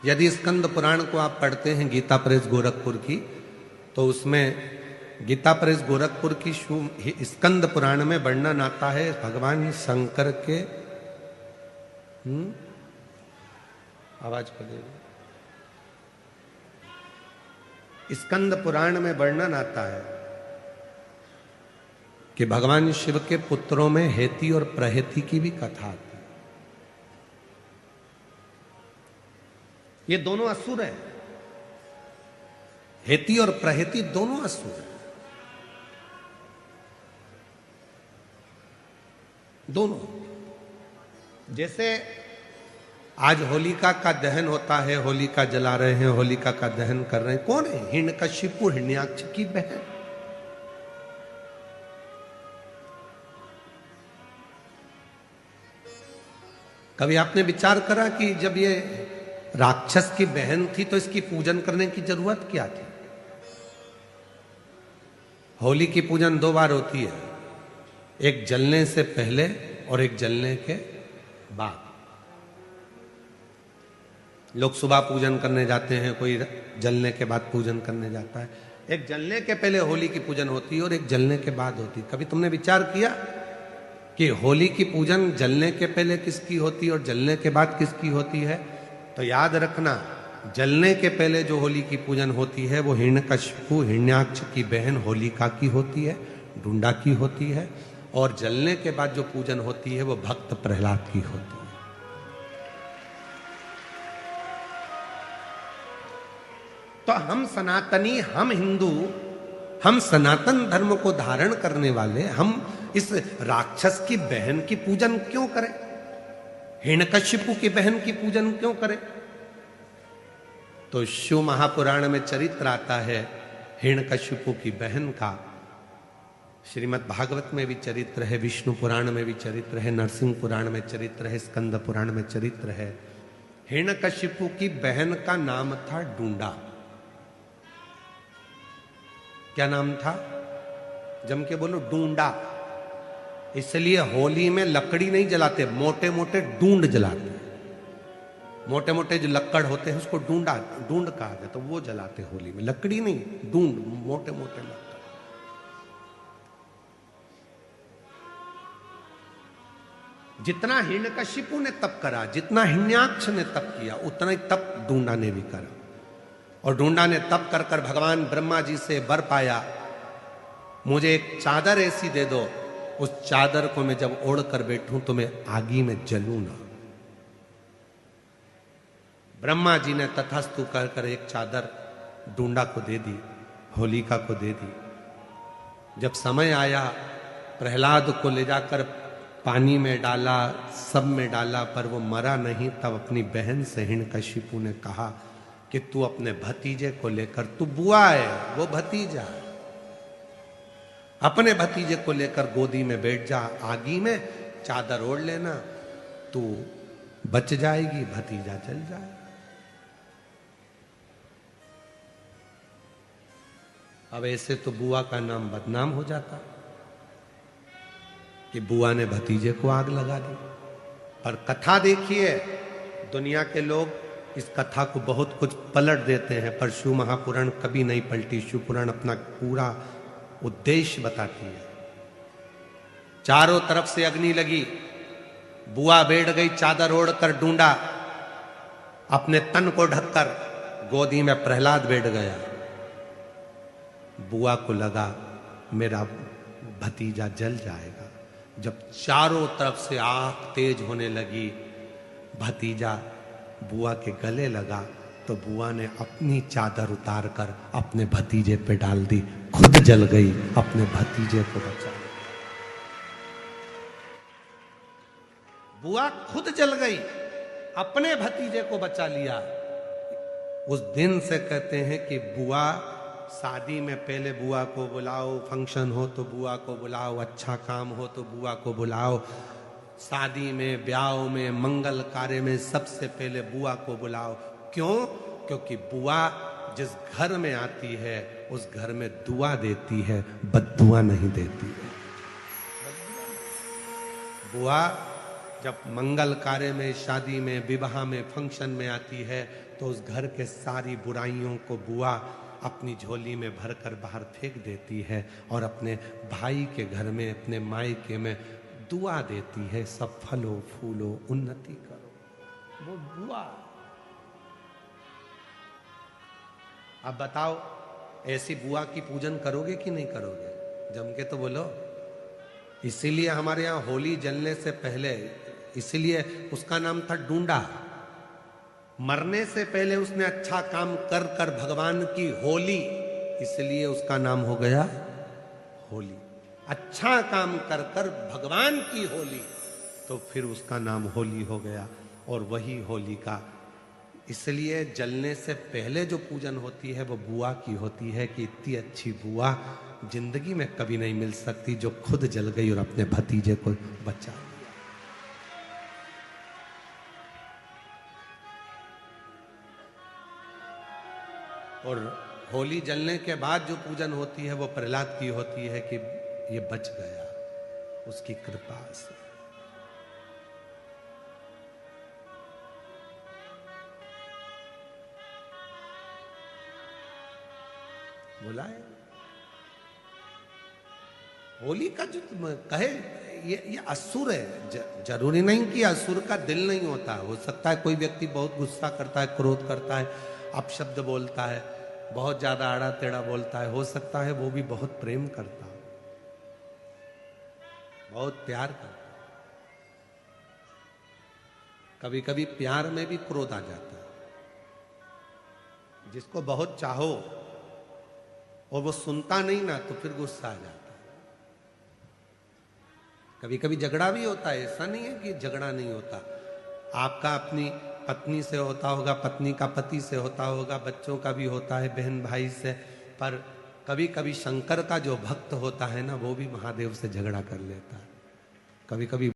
यदि स्कंद पुराण को आप पढ़ते हैं गीता प्रेस गोरखपुर की, तो उसमें गीता प्रेस गोरखपुर की स्कंद पुराण में वर्णन आता है भगवान शंकर के आवाज पड़ेगी। स्कंद पुराण में वर्णन आता है कि भगवान शिव के पुत्रों में हेती और प्रहेती की भी कथा आती है। ये दोनों असुर हैं, हेती और प्रहेती दोनों असुर हैं, दोनों। जैसे आज होलिका का दहन होता है, होलिका जला रहे हैं, होलिका का दहन कर रहे हैं, कौन है? हिरण्यकशिपु, हिरण्याक्ष की बहन। कभी आपने विचार करा कि जब ये राक्षस की बहन थी तो इसकी पूजन करने की जरूरत क्या थी? होली की पूजन 2 बार होती है, एक जलने से पहले और एक जलने के बाद। लोग सुबह पूजन करने जाते हैं, कोई जलने के बाद पूजन करने जाता है। एक जलने के पहले होली की पूजन होती है और एक जलने के बाद होती है। कभी तुमने विचार किया कि होली की पूजन जलने के पहले किसकी होती है और जलने के बाद किसकी होती है? तो याद रखना, जलने के पहले जो होली की पूजन होती है वो हिरण्यकशिपु, हिरण्याक्ष की बहन होलिका की होती है, डुंडा की होती है। और जलने के बाद जो पूजन होती है वो भक्त प्रहलाद की होती है। तो हम सनातनी, हम हिंदू, हम सनातन धर्म को धारण करने वाले, हम इस राक्षस की बहन की पूजन क्यों करें? हिरण्यकशिपु की बहन की पूजन क्यों करें? तो शिव महापुराण में चरित्र आता है हिरण्यकशिपु की बहन का। श्रीमद् भागवत में भी चरित्र है, विष्णु पुराण में भी चरित्र है, नरसिंह पुराण में चरित्र है, स्कंद पुराण में चरित्र है। हिरण्यकशिपु की बहन का नाम था डूंडा। क्या नाम था? जम के बोलो, डूंडा। इसलिए होली में लकड़ी नहीं जलाते, मोटे मोटे डूंड जलाते। मोटे मोटे जो लक्कड़ होते हैं उसको डूंड कहा जाता, तो वो जलाते होली में। लकड़ी नहीं, डूंड, मोटे मोटे लक्कड़। जितना हिरण्यकशिपु ने तप करा, जितना हिरण्याक्ष ने तप किया, उतना ही तप डूंडा ने भी करा। और डूंडा ने तप कर कर भगवान ब्रह्मा जी से वर पाया, मुझे एक चादर ऐसी दे दो, उस चादर को मैं जब ओढ़ कर बैठूं तो मैं आगी में जलूं ना। ब्रह्मा जी ने तथास्तु कर कर एक चादर डूंडा को दे दी, होलिका को दे दी। जब समय आया, प्रहलाद को ले जाकर पानी में डाला, सब में डाला, पर वो मरा नहीं। तब अपनी बहन से हिरण्यकशिपु ने कहा कि तू अपने भतीजे को लेकर, तू बुआ है, वो भतीजा है, अपने भतीजे को लेकर गोदी में बैठ जा, आगी में चादर ओढ़ लेना, तू बच जाएगी, भतीजा चल जाए। अब ऐसे तो बुआ का नाम बदनाम हो जाता कि बुआ ने भतीजे को आग लगा दी। पर कथा देखिए, दुनिया के लोग इस कथा को बहुत कुछ पलट देते हैं, पर शिव महापुराण कभी नहीं पलटी। शिव पुराण अपना पूरा उद्देश्य बताती है। चारों तरफ से अग्नि लगी, बुआ बैठ गई चादर ओढ़कर, डूंडा अपने तन को ढककर, गोदी में प्रहलाद बैठ गया। बुआ को लगा मेरा भतीजा जल जाएगा। जब चारों तरफ से आग तेज होने लगी, भतीजा बुआ के गले लगा, तो बुआ ने अपनी चादर उतार कर अपने भतीजे पे डाल दी, खुद जल गई, अपने भतीजे को बचा। बुआ खुद जल गई, अपने भतीजे को बचा लिया। उस दिन से कहते हैं कि बुआ, शादी में पहले बुआ को बुलाओ, फंक्शन हो तो बुआ को बुलाओ, अच्छा काम हो तो बुआ को बुलाओ, शादी में, ब्याह में, मंगल कार्य में सबसे पहले बुआ को बुलाओ। क्यों? क्योंकि बुआ जिस घर में आती है उस घर में दुआ देती है, बद्दुआ नहीं देती है। बुआ जब मंगल कार्य में, शादी में, विवाह में, फंक्शन में आती है तो उस घर के सारी बुराइयों को बुआ अपनी झोली में भरकर बाहर फेंक देती है और अपने भाई के घर में, अपने मायके में दुआ देती है, सब फलो फूलो उन्नति करो। वो बुआ। अब बताओ, ऐसी बुआ की पूजन करोगे कि नहीं करोगे? जम के तो बोलो। इसीलिए हमारे यहाँ होली जलने से पहले, इसीलिए उसका नाम था डूंडा। मरने से पहले उसने अच्छा काम कर कर भगवान की होली, इसलिए उसका नाम हो गया होली। अच्छा काम कर कर भगवान की होली, तो फिर उसका नाम होली हो गया। और वही होली का, इसलिए जलने से पहले जो पूजन होती है वो बुआ की होती है कि इतनी अच्छी बुआ जिंदगी में कभी नहीं मिल सकती जो खुद जल गई और अपने भतीजे को बचा लिया। और होली जलने के बाद जो पूजन होती है वो प्रहलाद की होती है कि ये बच गया उसकी कृपा से। बोला है होली का जो कहे ये असुर है। जरूरी नहीं कि असुर का दिल नहीं होता। हो सकता है कोई व्यक्ति बहुत गुस्सा करता है, क्रोध करता है, अपशब्द बोलता है, बहुत ज्यादा आड़ा टेढ़ा बोलता है। हो सकता है वो भी बहुत प्रेम करता हो, बहुत प्यार करता। कभी कभी प्यार में भी क्रोध आ जाता है। जिसको बहुत चाहो और वो सुनता नहीं ना, तो फिर गुस्सा आ जाता है। कभी कभी झगड़ा भी होता है, ऐसा नहीं है कि झगड़ा नहीं होता। आपका अपनी पत्नी से होता होगा, पत्नी का पति से होता होगा, बच्चों का भी होता है, बहन भाई से। पर कभी कभी शंकर का जो भक्त होता है ना, वो भी महादेव से झगड़ा कर लेता है। कभी कभी